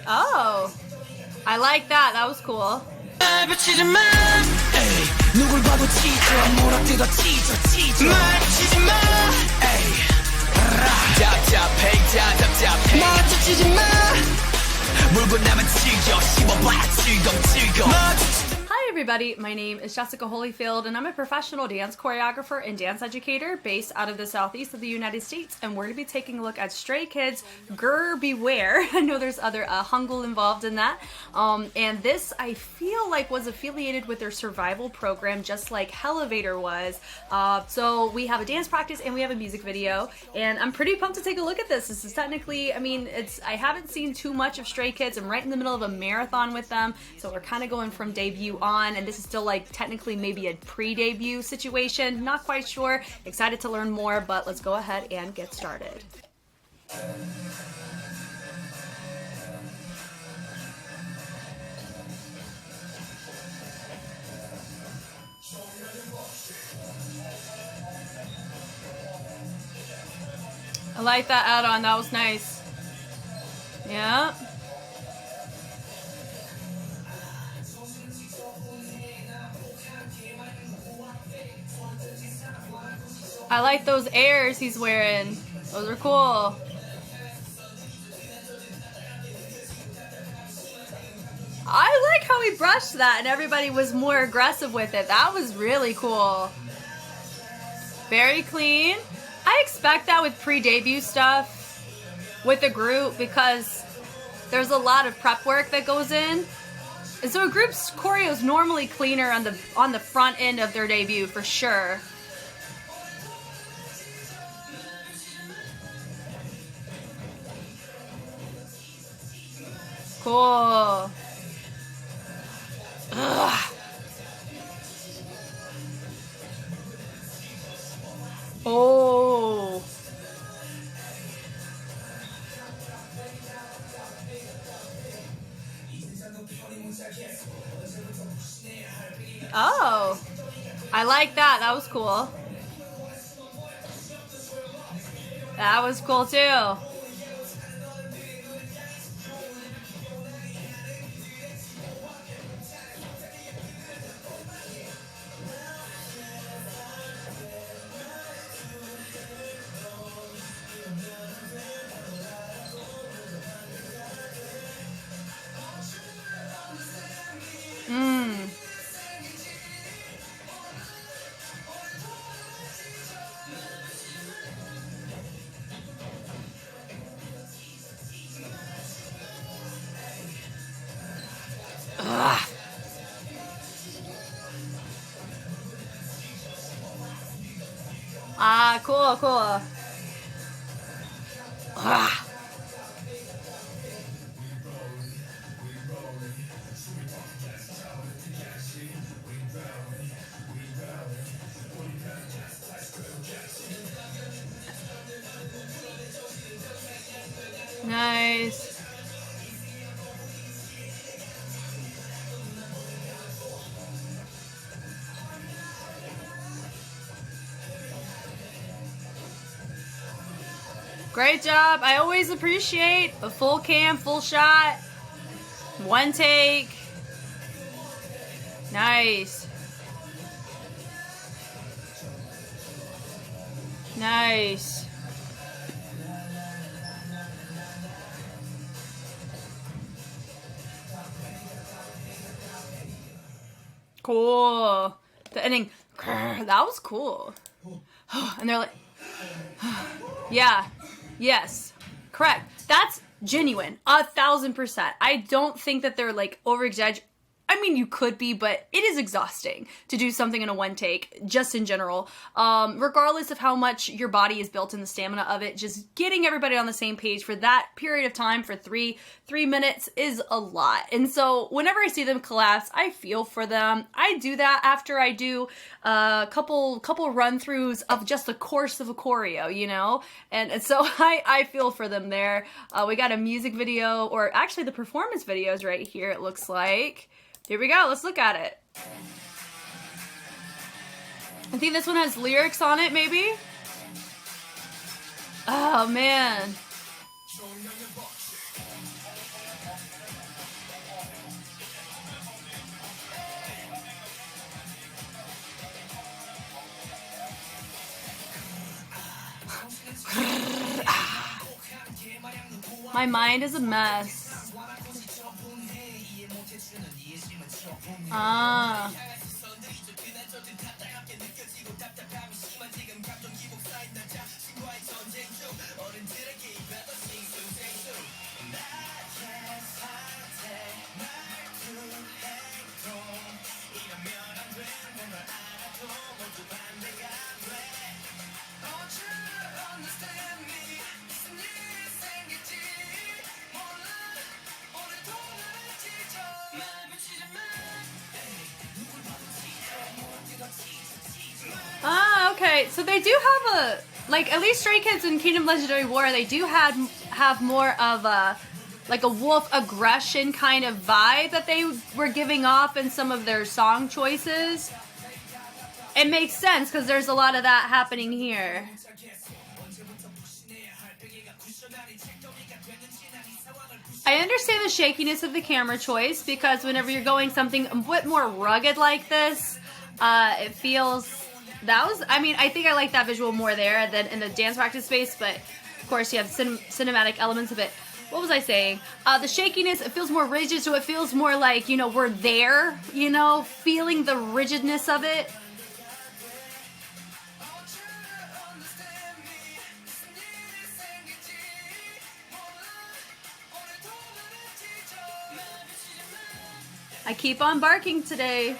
Oh, I like that. That was cool. Hi everybody, my name is Jessica Holyfield and I'm a professional dance choreographer and dance educator based out of the southeast of the United States, and we're going to be taking a look at Stray Kids' Grrr Beware. I know there's other hangul involved in that, and this I feel like was affiliated with their survival program just like Elevator was. So we have a dance practice and we have a music video, and I'm pretty pumped to take a look at this. This is technically, I haven't seen too much of Stray Kids. I'm right in the middle of a marathon with them, so we're kind of going from debut on, and this is still like technically maybe a pre-debut situation, not quite sure. Excited to learn more, but let's go ahead and get started. I like that add-on, that was nice. Yeah. I like those airs he's wearing. Those are cool. I like how he brushed that and everybody was more aggressive with it. That was really cool. Very clean. I expect that with pre-debut stuff with a group because there's a lot of prep work that goes in. And so a group's choreo is normally cleaner on the front end of their debut for sure. Cool. Ugh. Oh. Oh. I like that. That was cool. That was cool too. Ugh. Ah, cool, cool. Ugh. Nice. Great job. I always appreciate a full cam, full shot, one take. Nice. Nice. Cool. The ending, that was cool. And they're like, yeah, yes, correct. That's genuine, 1000%. I don't think that they're like over-exaggerating. I mean, you could be, but it is exhausting to do something in a one take, just in general. Regardless of how much your body is built and the stamina of it, just getting everybody on the same page for that period of time for three minutes is a lot. And so whenever I see them collapse, I feel for them. I do that after I do a couple run-throughs of just the course of a choreo, you know? And so I feel for them there. We got a music video, or actually the performance video is right here, it looks like. Here we go, let's look at it. I think this one has lyrics on it, maybe? Oh, man. My mind is a mess. Ah. Ah, okay. So they do have a, like, at least Stray Kids in Kingdom Legendary War, they do have more of a, like a wolf aggression kind of vibe that they were giving off in some of their song choices. It makes sense because there's a lot of that happening here. I understand the shakiness of the camera choice because whenever you're going something a bit more rugged like this, it feels, I mean, I think I like that visual more there than in the dance practice space, but of course you have cinematic elements of it. What was I saying? The shakiness, it feels more rigid, so it feels more like, you know, we're there, you know, feeling the rigidness of it. I keep on barking today.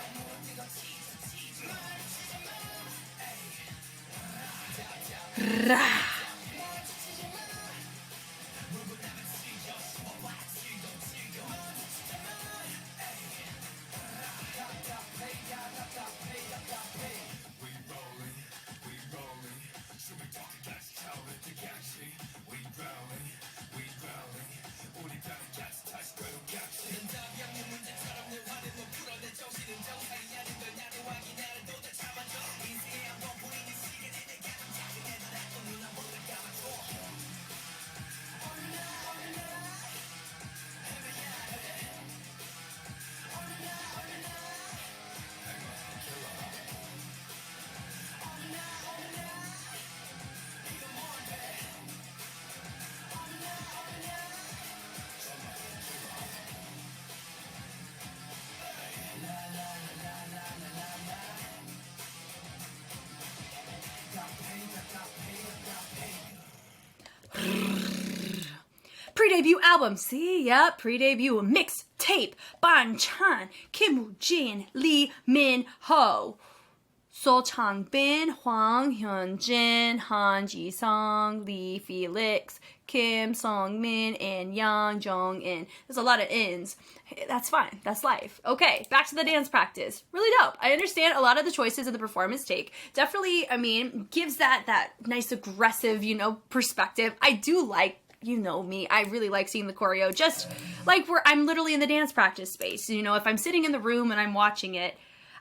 Pre-debut album, see, yep, pre-debut mixtape, Ban-chan, Kim Woo-jin, Lee Min-ho, So Chang-bin, Hwang Hyun-jin, Han Ji-sung, Lee Felix, Kim Song-min, and Yang Jong-in. There's a lot of ins. That's fine. That's life. Okay, back to the dance practice. Really dope. I understand a lot of the choices in the performance take. Definitely, I mean, gives that nice aggressive, you know, perspective. I do like, you know me, I really like seeing the choreo, just like where I'm literally in the dance practice space. You know, if I'm sitting in the room and I'm watching it,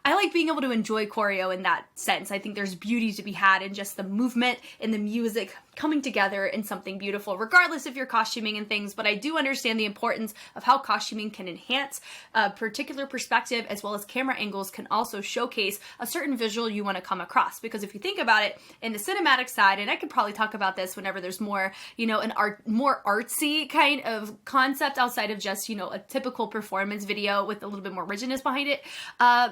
I like being able to enjoy choreo in that sense. I think there's beauty to be had in just the movement and the music coming together in something beautiful, regardless if you're costuming and things, but I do understand the importance of how costuming can enhance a particular perspective, as well as camera angles can also showcase a certain visual you want to come across. Because if you think about it, in the cinematic side, and I could probably talk about this whenever there's more, you know, more artsy kind of concept outside of just, you know, a typical performance video with a little bit more rigidness behind it,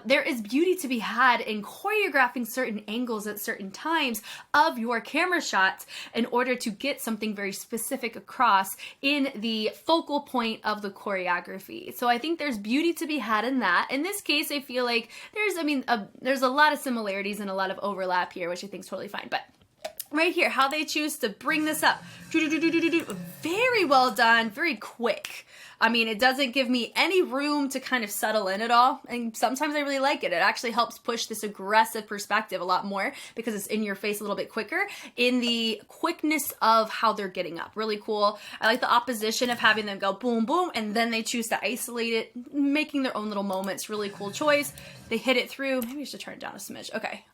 there is beauty to be had in choreographing certain angles at certain times of your camera shots in order to get something very specific across in the focal point of the choreography. So I think there's beauty to be had in that. In this case, I feel like there's a lot of similarities and a lot of overlap here, which I think is totally fine. But right here, how they choose to bring this up. Very well done, very quick. I mean, it doesn't give me any room to kind of settle in at all, and sometimes I really like it. It actually helps push this aggressive perspective a lot more because it's in your face a little bit quicker in the quickness of how they're getting up. Really cool. I like the opposition of having them go boom, boom, and then they choose to isolate it, making their own little moments. Really cool choice. They hit it through. Maybe I should turn it down a smidge. Okay.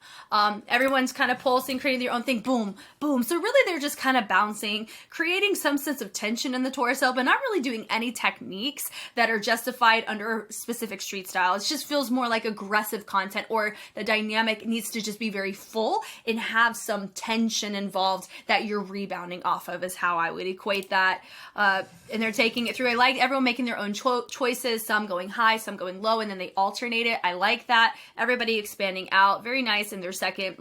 Everyone's kind of pulsing, creating their own thing. Boom, boom, boom. So really they're just kind of bouncing, creating some sense of tension in the torso, but not really doing any techniques that are justified under a specific street style. It just feels more like aggressive content, or the dynamic needs to just be very full and have some tension involved that you're rebounding off of, is how I would equate that. And they're taking it through. I like everyone making their own choices, some going high, some going low, and then they alternate it. I like that. Everybody expanding out. Very nice in their second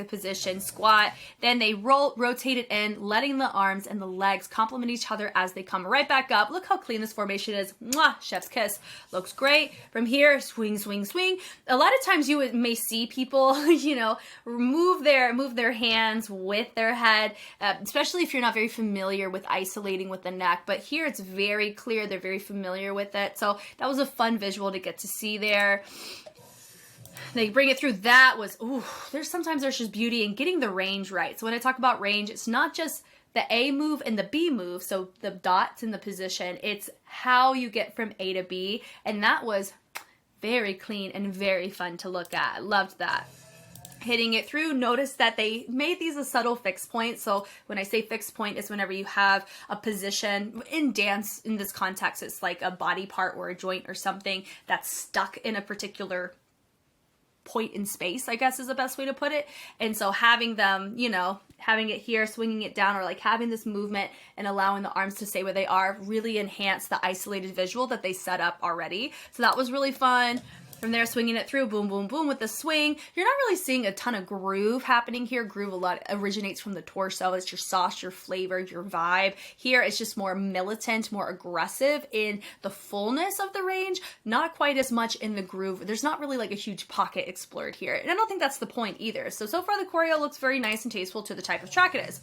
position, squat. Then they rotate it in, letting the arms and the legs complement each other as they come right back up. Look how clean this formation is. Mwah, chef's kiss. Looks great. From here, swing, swing, swing. A lot of times you may see people, you know, move their hands with their head, especially if you're not very familiar with isolating with the neck. But here it's very clear. They're very familiar with it. So that was a fun visual to get to see there. They bring it through. That was, ooh, there's just beauty in getting the range right. So when I talk about range, it's not just the A move and the B move, so the dots in the position, it's how you get from A to B. And that was very clean and very fun to look at. Loved that. Hitting it through, notice that they made these a subtle fixed point. So when I say fixed point, is whenever you have a position in dance, in this context, it's like a body part or a joint or something that's stuck in a particular point in space, I guess is the best way to put it. And so having them, you know, having it here, swinging it down, or like having this movement and allowing the arms to stay where they are really enhance the isolated visual that they set up already. So that was really fun. From there, swinging it through, boom, boom, boom with the swing. You're not really seeing a ton of groove happening here. Groove a lot originates from the torso. It's your sauce, your flavor, your vibe. Here, it's just more militant, more aggressive in the fullness of the range. Not quite as much in the groove. There's not really like a huge pocket explored here. And I don't think that's the point either. So far the choreo looks very nice and tasteful to the type of track it is.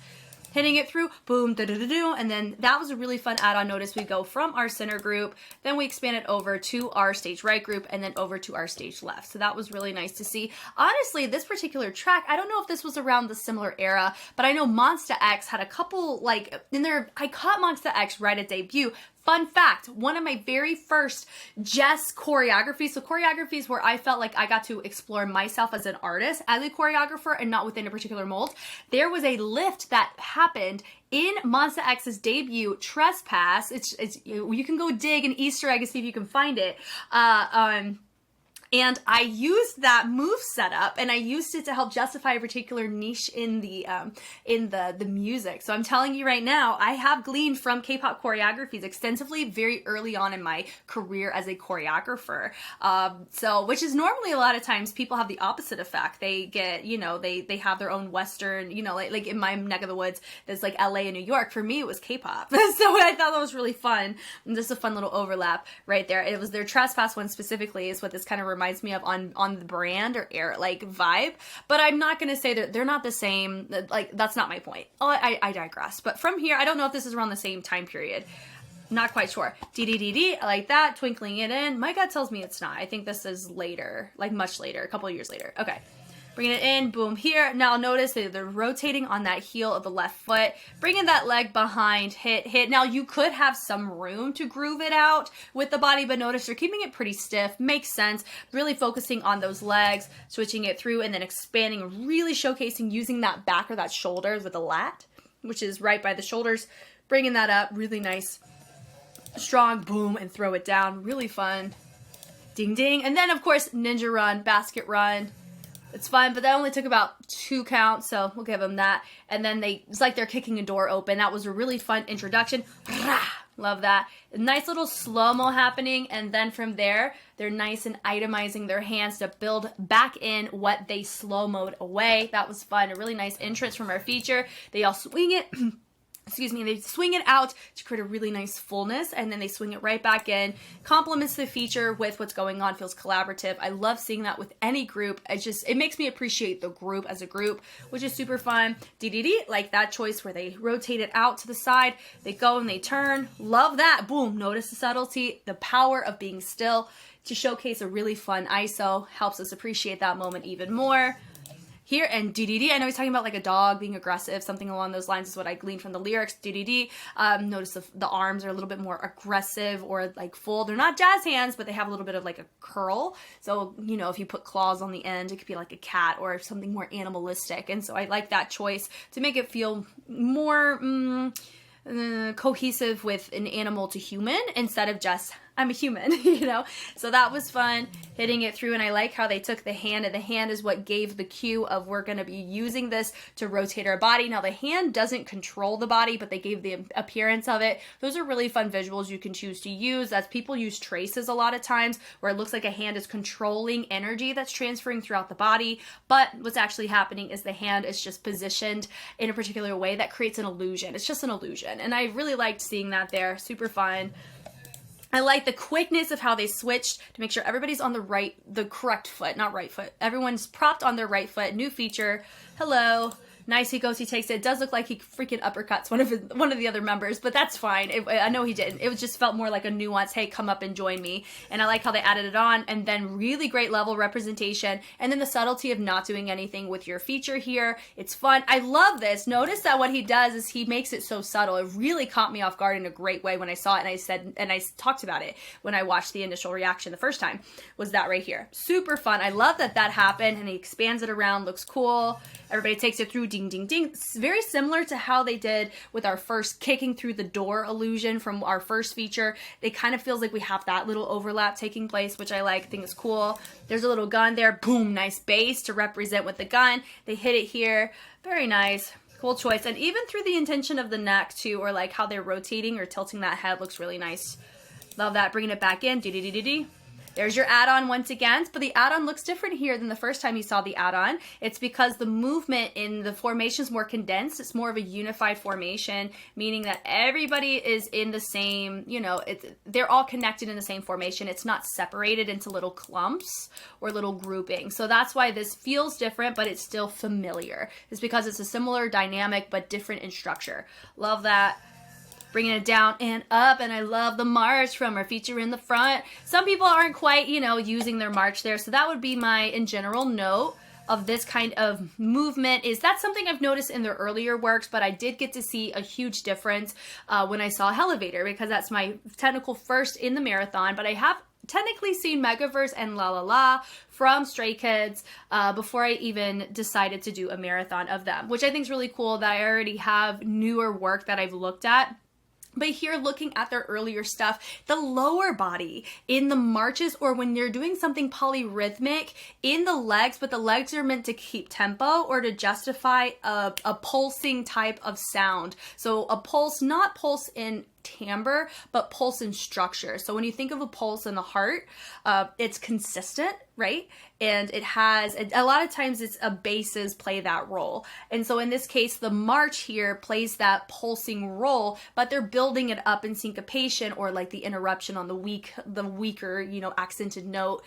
Hitting it through, boom, da-da-da-do, and then that was a really fun add-on. Notice we go from our center group, then we expand it over to our stage right group, and then over to our stage left. So that was really nice to see. Honestly, this particular track, I don't know if this was around the similar era, but I know Monsta X had a couple, like, I caught Monsta X right at debut. Fun fact, one of my very first Jess choreographies, so choreographies where I felt like I got to explore myself as an artist, as a choreographer, and not within a particular mold. There was a lift that happened in Monsta X's debut, Trespass. You can go dig an Easter egg and see if you can find it. And I used that move setup, and I used it to help justify a particular niche in the music. So I'm telling you right now, I have gleaned from K-pop choreographies extensively very early on in my career as a choreographer. Which is normally a lot of times people have the opposite effect. They get, you know, they have their own Western, you know, like in my neck of the woods, there's like LA and New York. For me, it was K-pop. So I thought that was really fun. And just a fun little overlap right there. It was their Trespass one specifically is what this kind of reminds me of on the brand or air like vibe, but I'm not going to say that they're not the same. Like, that's not my point. I digress. But from here, I don't know if this is around the same time period. Not quite sure. D, I like that. Twinkling it in. My gut tells me it's not. I think this is later, like much later, a couple of years later. Okay. Bringing it in, boom, here. Now notice that they're rotating on that heel of the left foot, bringing that leg behind, hit. Now you could have some room to groove it out with the body, but notice they're keeping it pretty stiff. Makes sense. Really focusing on those legs, switching it through, and then expanding, really showcasing using that back or that shoulder with the lat, which is right by the shoulders. Bringing that up, really nice, strong, boom, and throw it down. Really fun. Ding, ding. And then, of course, ninja run, basket run. It's fun, but that only took about 2 counts, so we'll give them that. And then it's like they're kicking a door open. That was a really fun introduction. Love that. A nice little slow-mo happening, and then from there, they're nice and itemizing their hands to build back in what they slow-moed away. That was fun. A really nice entrance from our feature. They all swing it. Excuse me, they swing it out to create a really nice fullness, and then they swing it right back in. Complements the feature with what's going on, feels collaborative. I love seeing that with any group. It makes me appreciate the group as a group, which is super fun. Like that choice where they rotate it out to the side, they go and they turn. Love that. Boom, notice the subtlety, the power of being still to showcase a really fun ISO. Helps us appreciate that moment even more. here, and DDD. I know he's talking about like a dog being aggressive, something along those lines is what I gleaned from the lyrics. DDD. Notice the arms are a little bit more aggressive or like full. They're not jazz hands, but they have a little bit of like a curl. So, you know, if you put claws on the end, it could be like a cat or something more animalistic. And so I like that choice to make it feel more cohesive with an animal to human instead of just I'm a human, you know? So that was fun, hitting it through, and I like how they took the hand, and the hand is what gave the cue of we're going to be using this to rotate our body. Now, the hand doesn't control the body, but they gave the appearance of it. Those are really fun visuals you can choose to use. That's people use traces a lot of times, where it looks like a hand is controlling energy that's transferring throughout the body, but what's actually happening is the hand is just positioned in a particular way that creates an illusion. It's just an illusion, and I really liked seeing that there. Super fun. I like the quickness of how they switched to make sure everybody's on the correct foot, not right foot. Everyone's propped on their right foot. New feature. Hello. Nice, he goes, he takes it. It does look like he freaking uppercuts one of the other members, but that's fine. I know he didn't. It just felt more like a nuance, hey, come up and join me. And I like how they added it on, and then really great level representation, and then the subtlety of not doing anything with your feature here. It's fun. I love this. Notice that what he does is he makes it so subtle. It really caught me off guard in a great way when I saw it, and I talked about it when I watched the initial reaction the first time, was that right here. Super fun. I love that happened, and he expands it around, looks cool. Everybody takes it through, ding, ding, ding. It's very similar to how they did with our first kicking through the door illusion from our first feature. It kind of feels like we have that little overlap taking place, which I like. I think is cool. There's a little gun there. Boom, nice bass to represent with the gun. They hit it here. Very nice. Cool choice. And even through the intention of the neck too, or like how they're rotating or tilting that head looks really nice. Love that. Bringing it back in. Dee-dee-dee-dee-dee. There's your add-on once again, but the add-on looks different here than the first time you saw the add-on. It's because the movement in the formation is more condensed. It's more of a unified formation, meaning that everybody is in the same, you know, they're all connected in the same formation. It's not separated into little clumps or little groupings. So that's why this feels different, but it's still familiar. It's because it's a similar dynamic, but different in structure. Love that. Bringing it down and up, and I love the march from our feature in the front. Some people aren't quite, you know, using their march there, so that would be my, in general, note of this kind of movement. Is that something I've noticed in their earlier works, but I did get to see a huge difference when I saw Elevator, because that's my technical first in the marathon, but I have technically seen Megaverse and La La La from Stray Kids before I even decided to do a marathon of them, which I think is really cool that I already have newer work that I've looked at. But here, looking at their earlier stuff, the lower body in the marches, or when you're doing something polyrhythmic in the legs, but the legs are meant to keep tempo or to justify a pulsing type of sound. So a pulse, not pulse in timbre, but pulse in structure. So when you think of a pulse in the heart, it's consistent, right? And it has, a lot of times it's basses play that role. And so in this case, the march here plays that pulsing role, but they're building it up in syncopation, or like the interruption on the weaker, you know, accented note.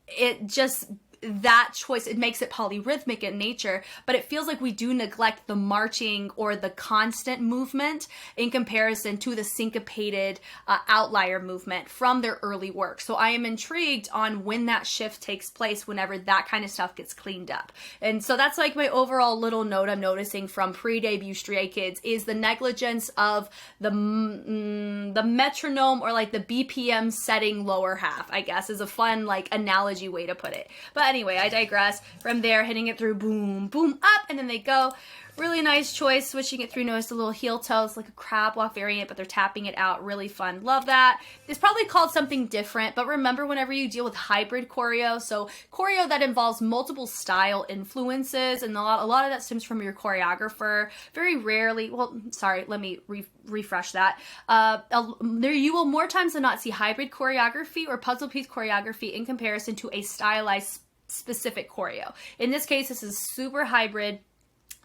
It just, that choice, it makes it polyrhythmic in nature, but it feels like we do neglect the marching or the constant movement in comparison to the syncopated outlier movement from their early work. So I am intrigued on when that shift takes place, whenever that kind of stuff gets cleaned up. And so that's like my overall little note I'm noticing from pre-debut Stray Kids, is the negligence of the metronome, or like the BPM setting lower half, I guess, is a fun like analogy way to put it. But anyway, I digress. From there, hitting it through, boom, boom, up, and then they go. Really nice choice, switching it through. Notice a little heel toes, like a crab walk variant, but they're tapping it out. Really fun. Love that. It's probably called something different, but remember, whenever you deal with hybrid choreo, so choreo that involves multiple style influences, and a lot of that stems from your choreographer. Very rarely, well, sorry, let me refresh that. There you will more times than not see hybrid choreography or puzzle piece choreography in comparison to a stylized specific choreo. In this case, this is super hybrid,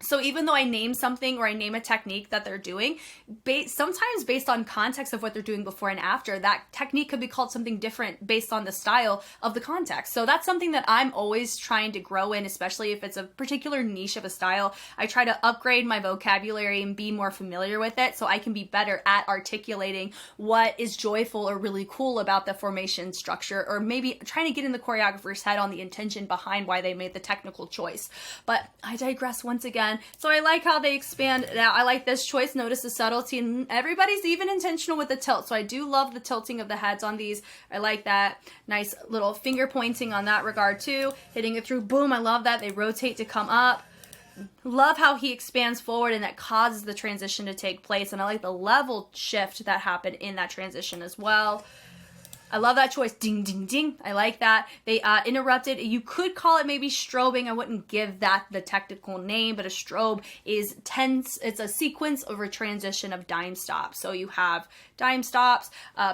So even though I name something or I name a technique that they're doing, sometimes based on context of what they're doing before and after, that technique could be called something different based on the style of the context. So that's something that I'm always trying to grow in, especially if it's a particular niche of a style. I try to upgrade my vocabulary and be more familiar with it so I can be better at articulating what is joyful or really cool about the formation structure, or maybe trying to get in the choreographer's head on the intention behind why they made the technical choice. But I digress once again. So I like how they expand it out. I like this choice. Notice the subtlety, and everybody's even intentional with the tilt. So I do love the tilting of the heads on these. I like that. Nice little finger pointing on that regard too. Hitting it through, boom. I love that. They rotate to come up. Love how he expands forward and that causes the transition to take place. And I like the level shift that happened in that transition as well. I love that choice. Ding, ding, ding. I like that. They interrupted. You could call it maybe strobing. I wouldn't give that the technical name, but a strobe is tense. It's a sequence of a transition of dime stops. So you have dime stops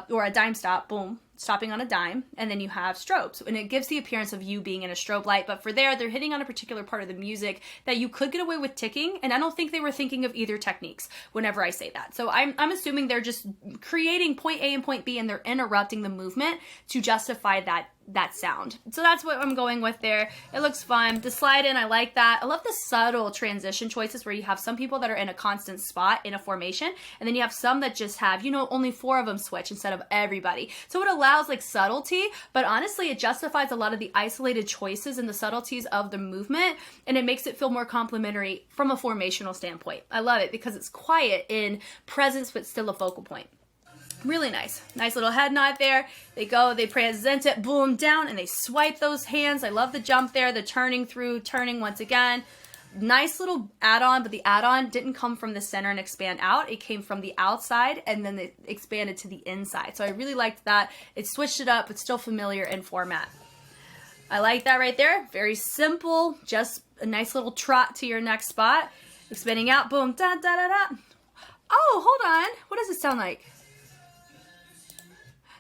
or a dime stop, boom, stopping on a dime, and then you have strobes, and it gives the appearance of you being in a strobe light. But for there, they're hitting on a particular part of the music that you could get away with ticking, and I don't think they were thinking of either techniques whenever I say that. So I'm assuming they're just creating point A and point B, and they're interrupting the movement to justify that sound. So that's what I'm going with there. It looks fun. The slide in, I like that. I love the subtle transition choices where you have some people that are in a constant spot in a formation, and then you have some that just have, you know, only 4 of them switch instead of everybody. So it allows like subtlety, but honestly, it justifies a lot of the isolated choices and the subtleties of the movement, and it makes it feel more complementary from a formational standpoint. I love it because it's quiet in presence, but still a focal point. Really nice. Nice little head nod there. They go, they present it, boom, down, and they swipe those hands. I love the jump there, the turning through, turning once again. Nice little add-on, but the add-on didn't come from the center and expand out. It came from the outside, and then it expanded to the inside. So I really liked that. It switched it up, but still familiar in format. I like that right there. Very simple, just a nice little trot to your next spot. Expanding out, boom, da, da, da, da. Oh, hold on. What does it sound like?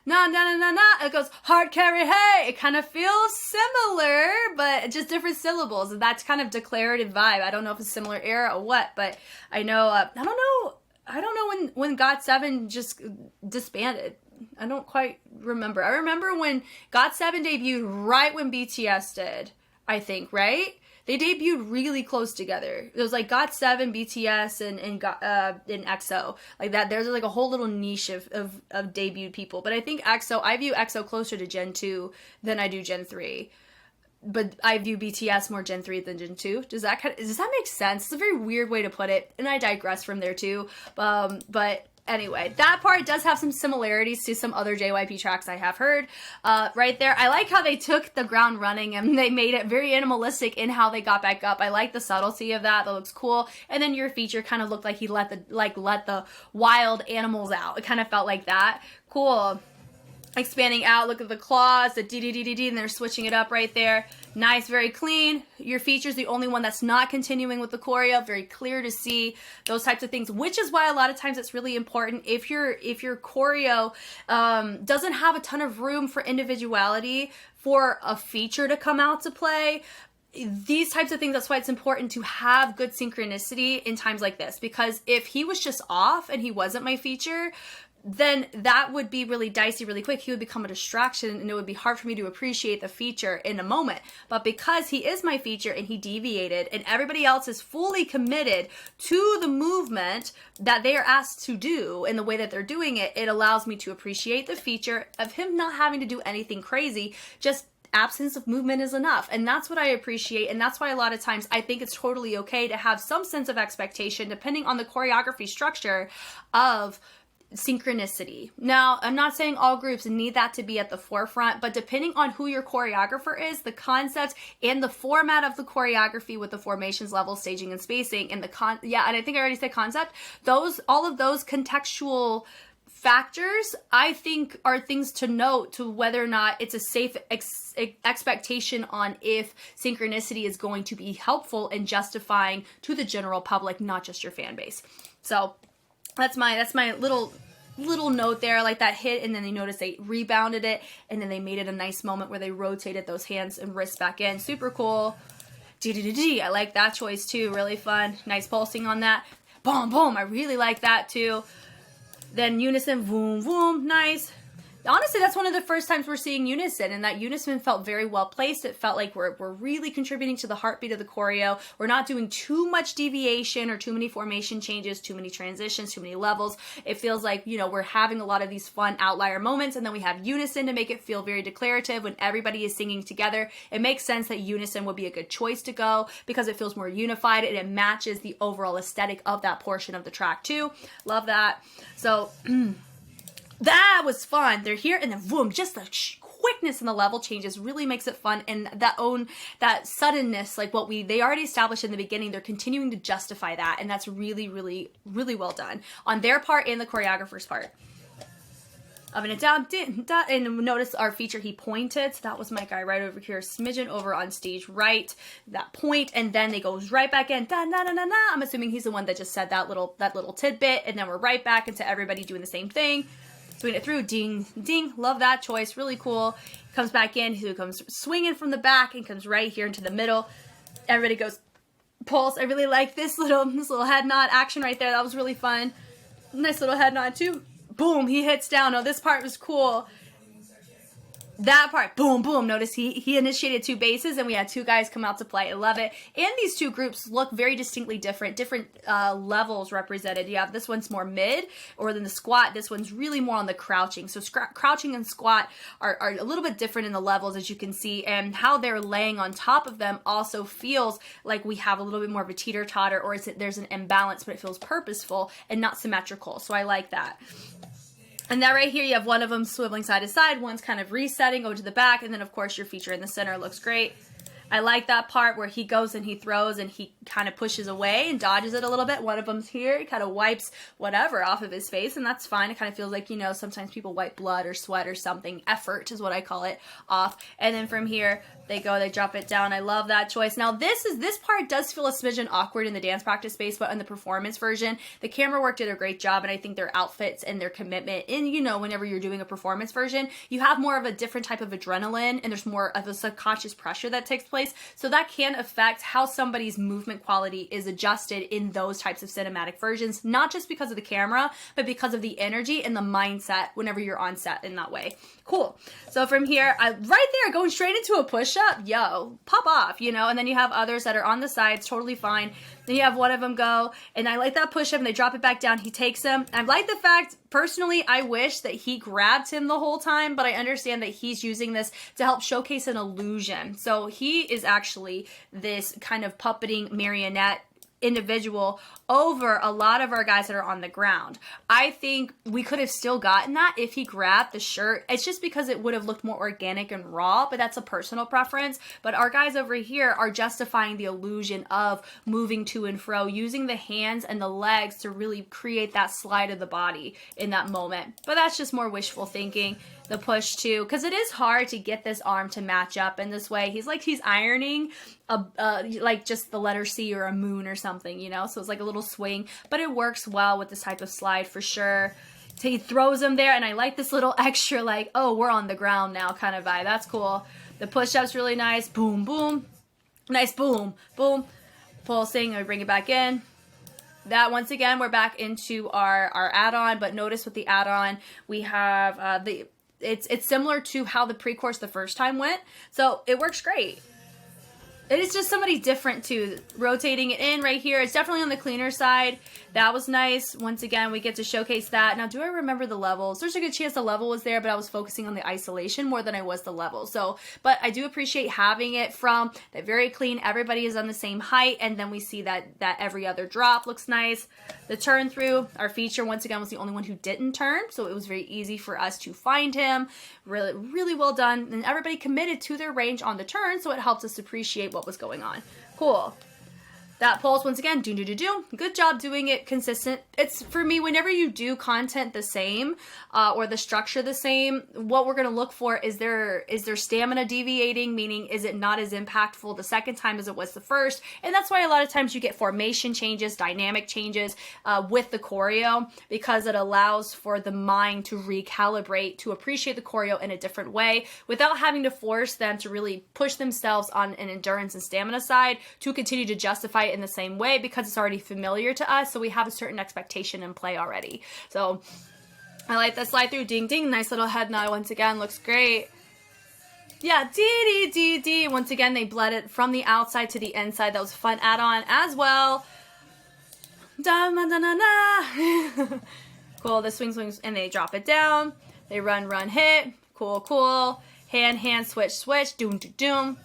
Na na na na na. It goes hard carry hey. It kind of feels similar, but just different syllables. And that's kind of declarative vibe. I don't know if it's similar era or what, but I know. I don't know when GOT7 just disbanded. I don't quite remember. I remember when GOT7 debuted right when BTS did. I think, right? They debuted really close together. It was like GOT7, BTS, and EXO. Like that, there's like a whole little niche of debuted people. But I think I view EXO closer to Gen 2 than I do Gen 3. But I view BTS more Gen 3 than Gen 2. Does that make sense? It's a very weird way to put it. And I digress from there too. But anyway, that part does have some similarities to some other JYP tracks I have heard right there. I like how they took the ground running and they made it very animalistic in how they got back up. I like the subtlety of that. That looks cool. And then your feature kind of looked like he let the wild animals out. It kind of felt like that. Cool. Expanding out, look at the claws, the D, and they're switching it up right there. Nice, very clean. Your feature's the only one that's not continuing with the choreo. Very clear to see those types of things, which is why a lot of times it's really important if your choreo doesn't have a ton of room for individuality for a feature to come out to play. These types of things, that's why it's important to have good synchronicity in times like this, because if he was just off and he wasn't my feature, then that would be really dicey really quick. He would become a distraction and it would be hard for me to appreciate the feature in a moment. But because he is my feature and he deviated and everybody else is fully committed to the movement that they are asked to do in the way that they're doing it, it allows me to appreciate the feature of him not having to do anything crazy. Just absence of movement is enough. And that's what I appreciate. And that's why a lot of times I think it's totally okay to have some sense of expectation depending on the choreography structure of synchronicity. Now, I'm not saying all groups need that to be at the forefront, but depending on who your choreographer is, the concept and the format of the choreography with the formations, level, staging, and spacing, and and I think I already said concept, all of those contextual factors, I think, are things to note to whether or not it's a safe expectation on if synchronicity is going to be helpful in justifying to the general public, not just your fan base. So that's my little note there. I like that hit, and then they noticed they rebounded it, and then they made it a nice moment where they rotated those hands and wrists back in. Super cool. I like that choice too. Really fun. Nice pulsing on that. Boom, boom. I really like that too. Then unison, boom, boom. Nice. Honestly, that's one of the first times we're seeing unison, and that unison felt very well placed. It felt like we're really contributing to the heartbeat of the choreo. We're not doing too much deviation or too many formation changes, too many transitions, too many levels. It feels like, you know, we're having a lot of these fun outlier moments, and then we have unison to make it feel very declarative when everybody is singing together. It makes sense that unison would be a good choice to go because it feels more unified and it matches the overall aesthetic of that portion of the track too. Love that. So that was fun. They're here, and then boom, just the quickness in the level changes really makes it fun, and that suddenness, like what they already established in the beginning, they're continuing to justify that, and that's really, really, really well done on their part and the choreographer's part. Up and down, and notice our feature, he pointed, so that was my guy right over here, smidgen over on stage right, that point, and then they goes right back in, da, na, na, na, na. I'm assuming he's the one that just said that little tidbit, and then we're right back into everybody doing the same thing. Swing it through, ding, ding. Love that choice, really cool. Comes back in, he comes swinging from the back and comes right here into the middle. Everybody goes pulse. I really like this little head nod action right there. That was really fun. Nice little head nod too. Boom, he hits down. Oh, this part was cool. That part, boom, boom. Notice he initiated 2 bases, and we had 2 guys come out to play. I love it. And these 2 groups look very distinctly different levels represented. You have this one's more mid, or than the squat. This one's really more on the crouching. So crouching and squat are a little bit different in the levels, as you can see, and how they're laying on top of them also feels like we have a little bit more of a teeter-totter, or there's an imbalance, but it feels purposeful and not symmetrical. So I like that. And that right here, you have one of them swiveling side to side, one's kind of resetting, go to the back, and then of course your feature in the center looks great. I like that part where he goes and he throws and he kind of pushes away and dodges it a little bit. One of them's here, he kind of wipes whatever off of his face, and that's fine. It kind of feels like, you know, sometimes people wipe blood or sweat or something, effort is what I call it, off. And then from here, they drop it down. I love that choice. Now this part does feel a smidgen awkward in the dance practice space, but in the performance version, the camera work did a great job, and I think their outfits and their commitment, and you know, whenever you're doing a performance version, you have more of a different type of adrenaline, and there's more of a subconscious pressure that takes place. So that can affect how somebody's movement quality is adjusted in those types of cinematic versions, not just because of the camera, but because of the energy and the mindset whenever you're on set in that way. Cool. So from here, right there, going straight into a push-up, yo, pop off, you know, and then you have others that are on the sides, totally fine. Then you have one of them go, and I like that push-up, and they drop it back down, he takes him. I like the fact, personally, I wish that he grabbed him the whole time, but I understand that he's using this to help showcase an illusion. So he is actually this kind of puppeting marionette individual over a lot of our guys that are on the ground. I think we could have still gotten that if he grabbed the shirt. It's just because it would have looked more organic and raw, but that's a personal preference. But our guys over here are justifying the illusion of moving to and fro, using the hands and the legs to really create that slide of the body in that moment. But that's just more wishful thinking. The push too, because it is hard to get this arm to match up in this way. He's ironing like just the letter C or a moon or something, you know, so it's like a little swing, but it works well with this type of slide for sure. So he throws him there, and I like this little extra like, oh, we're on the ground now kind of vibe. That's cool. The push-up's really nice. Boom, boom. Nice boom, boom. Pulsing, and we bring it back in. That, once again, we're back into our add-on, but notice with the add-on, we have it's similar to how the pre-course the first time went, so it works great. It is just somebody different too. Rotating it in right here. It's definitely on the cleaner side. That was nice. Once again, we get to showcase that. Now, do I remember the levels? There's a good chance the level was there, but I was focusing on the isolation more than I was the level. So, but I do appreciate having it from that very clean. Everybody is on the same height, and then we see that every other drop looks nice. The turn through, our feature once again was the only one who didn't turn, so it was very easy for us to find him. Really, really well done, and everybody committed to their range on the turn, so it helps us appreciate what was going on. Cool. That pulse, once again, do. Good job doing it consistent. It's, for me, whenever you do content the same, or the structure the same, what we're going to look for is their stamina deviating, meaning is it not as impactful the second time as it was the first? And that's why a lot of times you get formation changes, dynamic changes with the choreo, because it allows for the mind to recalibrate, to appreciate the choreo in a different way without having to force them to really push themselves on an endurance and stamina side to continue to justify it in the same way, because it's already familiar to us. So we have a certain expectation in play already. So I like that slide through. Ding, ding. Nice little head nod once again. Looks great. Yeah, D. Once again, they bled it from the outside to the inside. That was a fun add-on as well. Cool. The swings, and they drop it down. They run, hit. Cool. Hand, switch. Doom.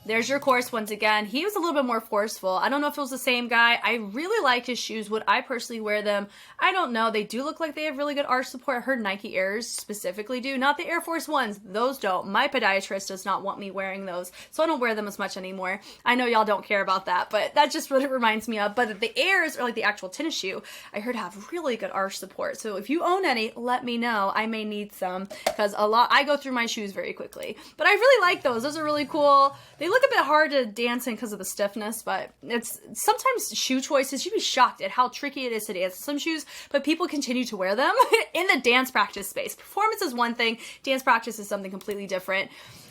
There's your course once again. He was a little bit more forceful. I don't know if it was the same guy. I really like his shoes. Would I personally wear them? I don't know. They do look like they have really good arch support. I heard Nike Airs specifically do. Not the Air Force Ones. Those don't. My podiatrist does not want me wearing those, so I don't wear them as much anymore. I know y'all don't care about that, but that's just what it reminds me of. But the Airs, or like the actual tennis shoe, I heard have really good arch support. So if you own any, let me know. I may need some, because I go through my shoes very quickly. But I really like those. Those are really cool. They look a bit hard to dance in because of the stiffness, but it's sometimes shoe choices, you'd be shocked at how tricky it is to dance some shoes, but people continue to wear them in the dance practice space. Performance is one thing, dance practice is something completely different.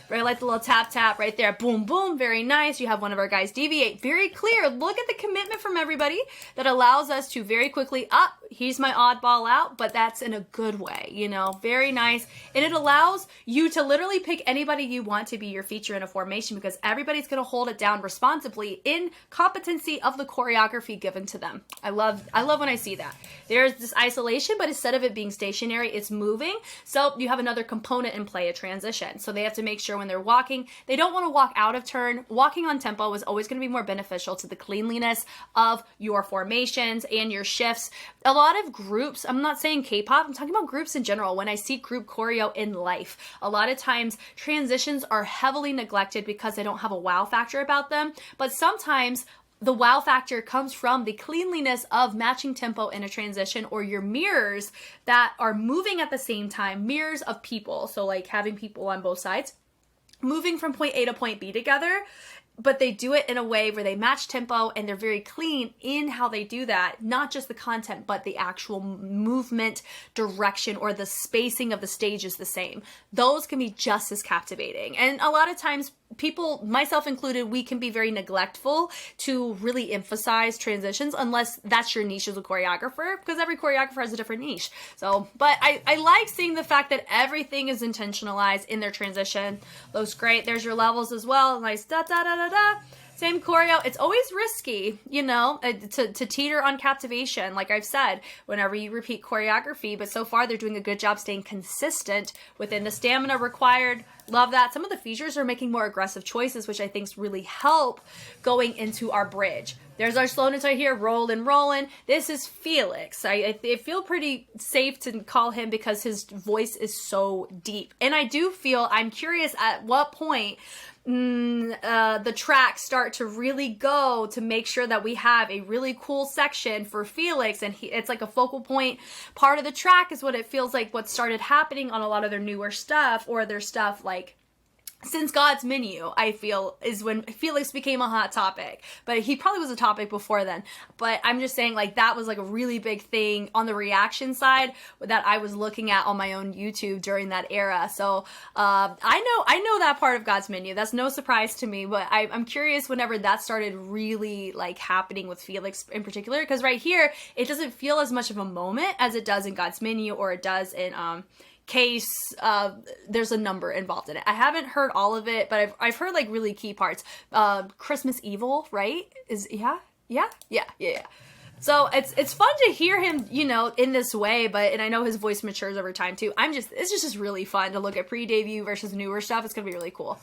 Right, like the little tap right there. Boom. Very nice. You have one of our guys deviate. Very clear. Look at the commitment from everybody that allows us to very quickly, he's my oddball out, but that's in a good way, you know, very nice. And it allows you to literally pick anybody you want to be your feature in a formation, because everybody's going to hold it down responsibly in competency of the choreography given to them. I love when I see that. There's this isolation, but instead of it being stationary, it's moving. So you have another component in play, a transition. So they have to make sure when they're walking, they don't want to walk out of turn. Walking on tempo is always going to be more beneficial to the cleanliness of your formations and your shifts. A lot of groups, I'm not saying K-pop, I'm talking about groups in general. When I see group choreo in life, a lot of times transitions are heavily neglected because they don't have a wow factor about them. But sometimes the wow factor comes from the cleanliness of matching tempo in a transition, or your mirrors that are moving at the same time, mirrors of people. So like having people on both sides moving from point A to point B together, but they do it in a way where they match tempo and they're very clean in how they do that. Not just the content, but the actual movement direction or the spacing of the stage is the same. Those can be just as captivating. And a lot of times people, myself included, we can be very neglectful to really emphasize transitions unless that's your niche as a choreographer, because every choreographer has a different niche. So, but I like seeing the fact that everything is intentionalized in their transition. Looks great. There's your levels as well. Nice da. Same choreo. It's always risky, you know, to teeter on captivation. Like I've said, whenever you repeat choreography, but so far they're doing a good job staying consistent within the stamina required. Love that. Some of the features are making more aggressive choices, which I think really help going into our bridge. There's our slowness right here, rollin'. This is Felix. I feel pretty safe to call him because his voice is so deep. And I do feel, I'm curious at what point the tracks start to really go to make sure that we have a really cool section for Felix, and it's like a focal point part of the track is what it feels like what started happening on a lot of their newer stuff, or their stuff like since God's Menu, I feel, is when Felix became a hot topic. But he probably was a topic before then. But I'm just saying, like, that was like a really big thing on the reaction side that I was looking at on my own YouTube during that era. So I know that part of God's Menu. That's no surprise to me. But I'm curious whenever that started really like happening with Felix in particular, because right here it doesn't feel as much of a moment as it does in God's Menu, or it does in Case. There's a number involved in it. I haven't heard all of it, but I've heard like really key parts. Christmas Evil, right? Yeah. So it's fun to hear him, you know, in this way, and I know his voice matures over time too. It's just really fun to look at pre-debut versus newer stuff. It's gonna be really cool.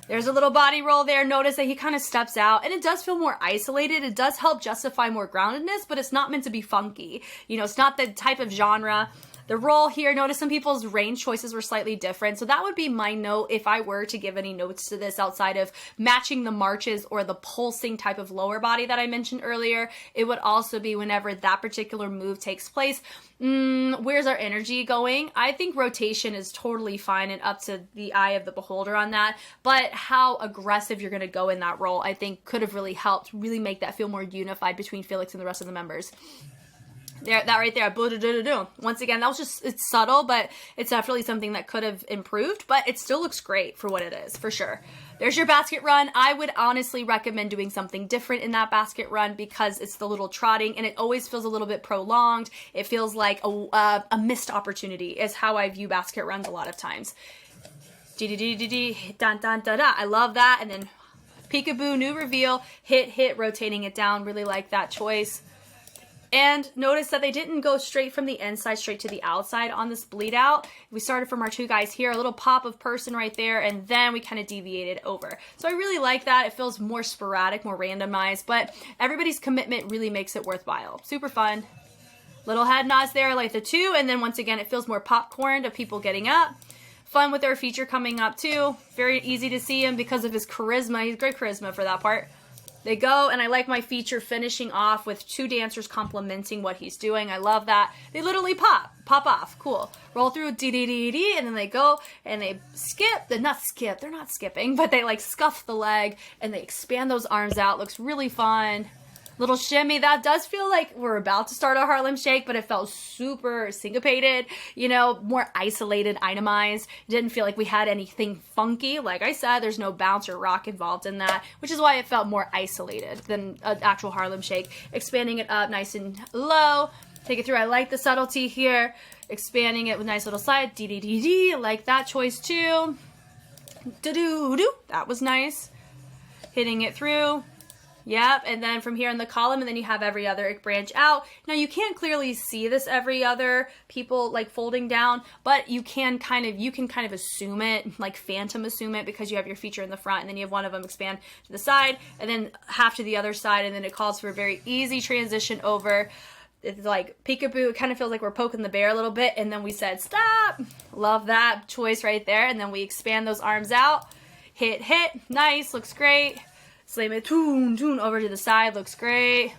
There's a little body roll there. Notice that he kind of steps out, and it does feel more isolated. It does help justify more groundedness, but it's not meant to be funky. You know, it's not the type of genre The roll here, notice some people's range choices were slightly different. So that would be my note if I were to give any notes to this outside of matching the marches or the pulsing type of lower body that I mentioned earlier. It would also be whenever that particular move takes place. Where's our energy going? I think rotation is totally fine and up to the eye of the beholder on that. But how aggressive you're going to go in that roll, I think could have really helped really make that feel more unified between Felix and the rest of the members. There, that right there. Once again, that was just, it's subtle, but it's definitely something that could have improved, but it still looks great for what it is, for sure. There's your basket run. I would honestly recommend doing something different in that basket run because it's the little trotting and it always feels a little bit prolonged. It feels like a missed opportunity is how I view basket runs a lot of times. I love that. And then peekaboo, new reveal, hit, rotating it down. Really like that choice. And notice that they didn't go straight from the inside straight to the outside on this bleed out. We started from our two guys here, a little pop of person right there, and then we kind of deviated over. So I really like that. It feels more sporadic, more randomized, but everybody's commitment really makes it worthwhile. Super fun. Little head nods there, like the two, and then once again, it feels more popcorn of people getting up. Fun with our feature coming up too. Very easy to see him because of his charisma. He's great charisma for that part. They go, and I like my feature finishing off with two dancers complimenting what he's doing. I love that. They literally pop off. Cool. Roll through, dee-dee-dee-dee, and then they go, and they skip. They're not skipping, but they like scuff the leg, and they expand those arms out. Looks really fun. Little shimmy. That does feel like we're about to start a Harlem Shake, but it felt super syncopated, you know, more isolated, itemized. It didn't feel like we had anything funky. Like I said, there's no bounce or rock involved in that, which is why it felt more isolated than an actual Harlem Shake. Expanding it up nice and low. Take it through. I like the subtlety here. Expanding it with nice little slide. Dee-dee-dee-dee. Like that choice too. Do-do-do. That was nice. Hitting it through. Yep, and then from here in the column, and then you have every other branch out. Now you can't clearly see this every other people like folding down, but you can kind of assume it, like phantom assume it, because you have your feature in the front, and then you have one of them expand to the side, and then half to the other side, and then it calls for a very easy transition over. It's like peekaboo. It kind of feels like we're poking the bear a little bit, and then we said stop. Love that choice right there, and then we expand those arms out. Hit, nice, looks great. Slam it, toon, over to the side, looks great.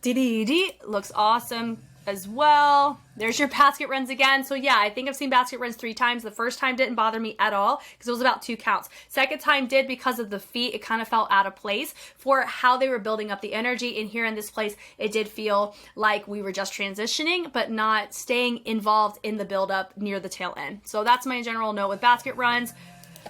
Dee, looks awesome as well. There's your basket runs again. So yeah, I think I've seen basket runs 3 times. The first time didn't bother me at all because it was about 2 counts. Second time did because of the feet. It kind of felt out of place for how they were building up the energy. And here in this place, it did feel like we were just transitioning, but not staying involved in the buildup near the tail end. So that's my general note with basket runs.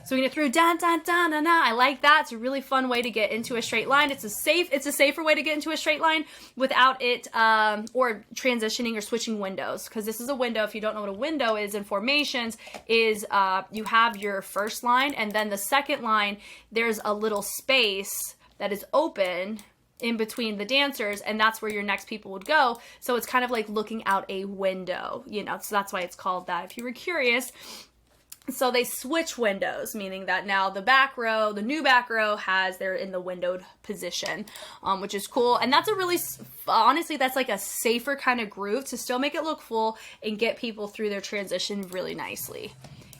So we get through dun dun dun dun dun. I like that. It's a really fun way to get into a straight line. It's a safer way to get into a straight line without it or transitioning or switching windows, because this is a window. If you don't know what a window is in formations, is you have your first line, and then the second line there's a little space that is open in between the dancers, and that's where your next people would go. So it's kind of like looking out a window, you know. So that's why it's called that, if you were curious. So they switch windows, meaning that now the back row, the new back row, they're in the windowed position, which is cool. And that's a really, honestly, that's like a safer kind of groove to still make it look full and get people through their transition really nicely.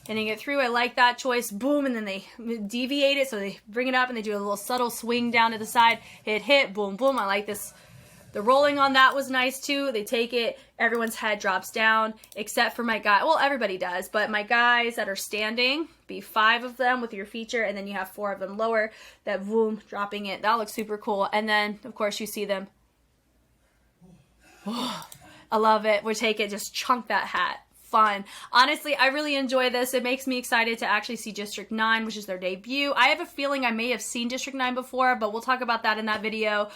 Hitting it through, I like that choice. Boom, and then they deviate it, so they bring it up and they do a little subtle swing down to the side. Hit, boom, boom. I like this. The rolling on that was nice too. They take it, everyone's head drops down, except for my guy. Well, everybody does, but my guys that are standing, be 5 of them with your feature, and then you have 4 of them lower, that boom, dropping it. That looks super cool. And then, of course, you see them. Oh, I love it. We take it, just chunk that hat. Fun. Honestly, I really enjoy this. It makes me excited to actually see District 9, which is their debut. I have a feeling I may have seen District 9 before, but we'll talk about that in that video.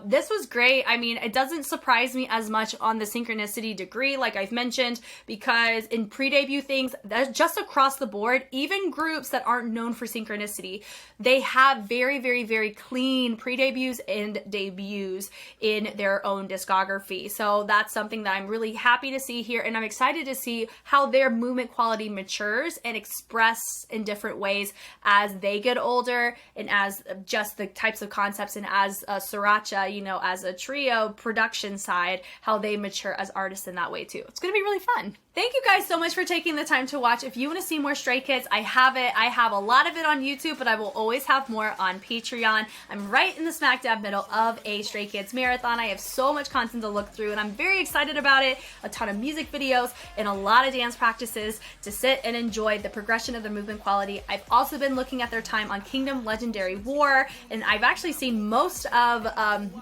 This was great. I mean, it doesn't surprise me as much on the synchronicity degree, like I've mentioned, because in pre-debut things, that's just across the board, even groups that aren't known for synchronicity, they have very, very, very clean pre-debuts and debuts in their own discography. So that's something that I'm really happy to see here, and I'm excited to see see how their movement quality matures and express in different ways as they get older, and as just the types of concepts, and as a sriracha, you know, as a trio production side, how they mature as artists in that way too. It's gonna be really fun. Thank you guys so much for taking the time to watch. If you want to see more Stray Kids, I have it. I have a lot of it on YouTube, but I will always have more on Patreon. I'm right in the smack dab middle of a Stray Kids marathon. I have so much content to look through, and I'm very excited about it. A ton of music videos and a lot of dance practices to sit and enjoy the progression of the movement quality. I've also been looking at their time on Kingdom Legendary War, and I've actually seen most of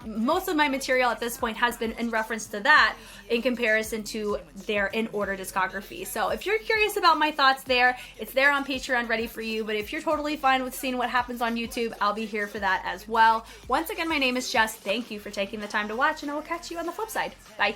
my material at this point has been in reference to that in comparison to their in order discography. So if you're curious about my thoughts there, it's there on Patreon ready for you. But if you're totally fine with seeing what happens on YouTube, I'll be here for that as well. Once again, my name is Jess. Thank you for taking the time to watch, and I will catch you on the flip side. Bye.